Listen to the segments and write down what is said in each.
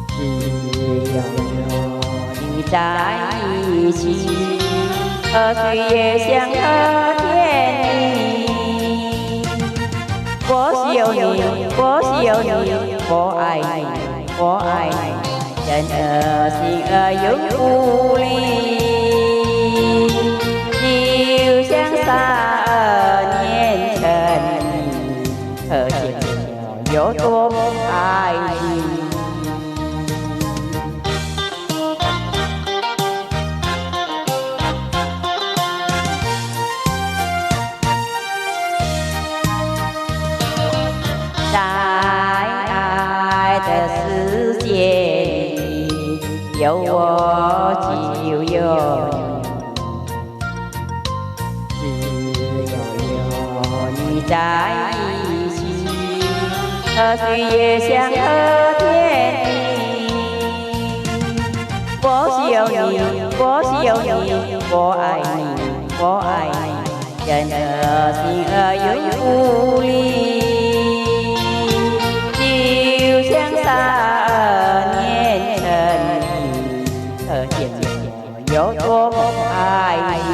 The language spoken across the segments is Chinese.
只有你在一起，岁月像和天地。我是有你，我是有你，我爱你，我爱你，人儿心儿永不离。就像32年前你，可见我有多爱你。在爱的世界里，有我就有你，只有你在一起，岁月像和天地。我是有你，我是有你，我爱你，我爱你，人儿心儿永不离。就像32年前你，可见我有多爱你。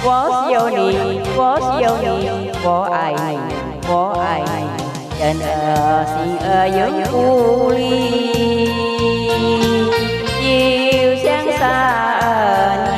我是有你，我是有你，我爱你，我爱你，人儿心儿永不离。就像32年